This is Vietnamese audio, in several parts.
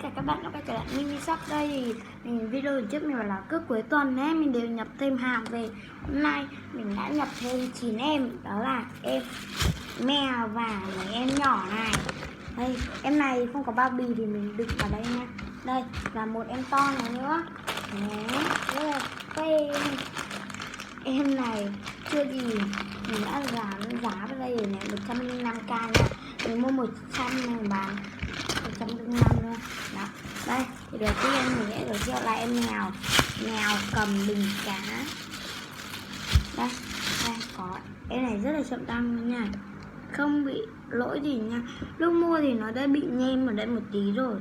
cả các bạn đã quay trở lại Mini Shop. Đây thì video trước mình bảo là cứ cuối tuần ấy mình đều nhập thêm hàng về. Hôm nay mình đã nhập thêm 9 em, đó là em mèo và mấy em nhỏ này. Đây, em này không có bao bì thì mình đựng vào đây nha. Đây là một em to này nữa. Đấy, rất là phê. Em này chưa gì mình đã giá vào đây rồi này, 105k nha. Mình mua 100 mình bán 105 luôn. Đó. Đây, thì đầu tiên mình sẽ giới thiệu là em mèo cầm bình cá. Đây, có em này rất là chậm tăng luôn nha, không bị lỗi gì nha. Lúc mua thì nó đã bị nhem ở đây một tí rồi.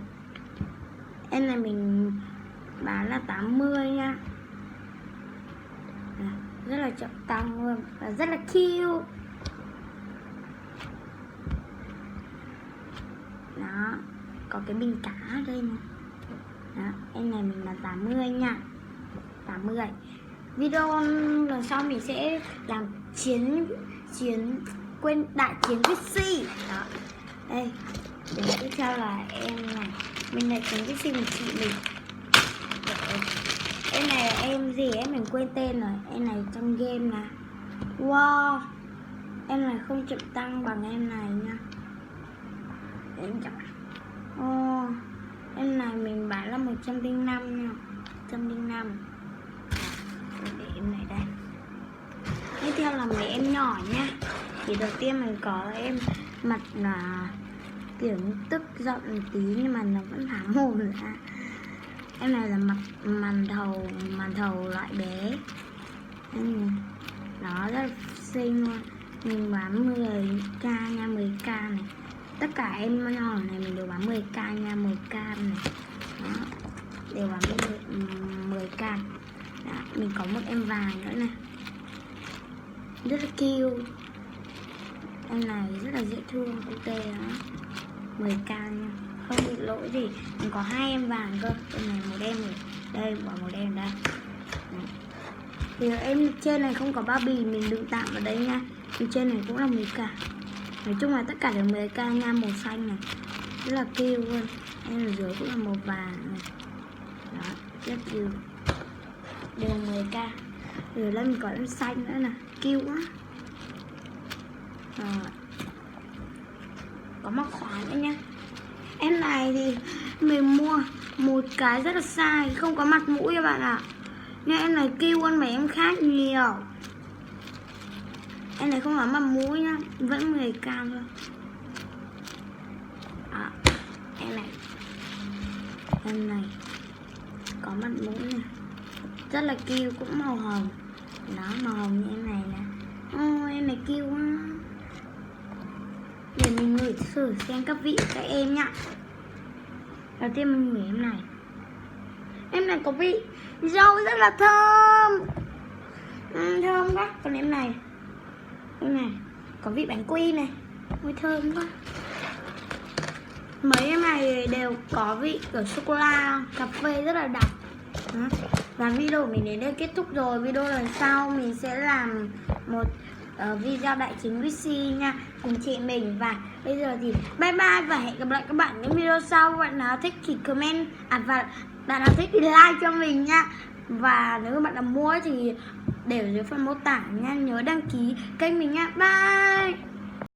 Em này mình bán là 80 nha. Rất là chậm tăng luôn và rất là cute. Đó, có cái bình cá ở đây nè. Đó, em này mình là 80 nha. 80. Video lần sau mình sẽ làm đại chiến Vixi. Đó. Đây, để tiếp theo là em này. Mình lại chiến Vixi một chị mình. Em này là em gì ấy mình quên tên rồi. Em này trong game nè. Wow, em này không chậm tăng bằng em này nha. Em chậm. Em này mình bán là 105 nha. 105. Để em này đây. Tiếp theo là mấy em nhỏ nha. Thì đầu tiên mình có em mặt là kiểu tức giận một tí nhưng mà nó vẫn há mồm ra. Em này là mặt màn thầu loại bé. Nó rất là xinh luôn. Mình bán 10k nha, 10k này. Tất cả em nhỏ này mình đều bán 10k nha, 10k này. Đó, đều bán 10k. Đó, mình có một em vàng nữa này, rất là cute. Em này rất là dễ thương, ok đó, 10k nha, không bị lỗi gì. Mình có 2 em vàng cơ. Em này một em này, đây bỏ một em đây. Đấy. Thì em trên này không có bao bì, mình đựng tạm vào đây nha. Em trên này cũng là 10k. Nói chung là tất cả đều 10k nha, màu xanh này, rất là cute luôn. Em ở dưới cũng là màu vàng này. Đó, rất cute, đều 10k. Rồi lên mình có em xanh nữa nè, cute quá. Rồi, có móc khóa nữa nha. Em này thì mình mua một cái rất là sai, không có mặt mũi các bạn ạ. Nhưng em này cute hơn mấy em khác nhiều. Em này không có mặt mũi nhá, vẫn 10k thôi. Đó, em này có mặt mũi nè, rất là cute, cũng màu hồng. Đó, màu hồng như em này nè. Em này cute quá. Để mình ngửi thử xem các vị các em nhá. Đầu tiên mình ngửi em này. Em này có vị dâu rất là thơm. Thơm quá. Còn em này có vị bánh quy này, ôi thơm quá. Mấy em này đều có vị của sô-cô-la, cà phê rất là đặc. Và video của mình đến đây kết thúc rồi. Video lần sau mình sẽ làm một video đại chiến Vixi nha, cùng chị mình. Và bây giờ thì bye bye và hẹn gặp lại các bạn những video sau. Bạn nào thích thì comment, và bạn nào thích thì like cho mình nha. Và nếu các bạn nào mua thì để dưới phần mô tả nha. Nhớ đăng ký kênh mình nha. Bye.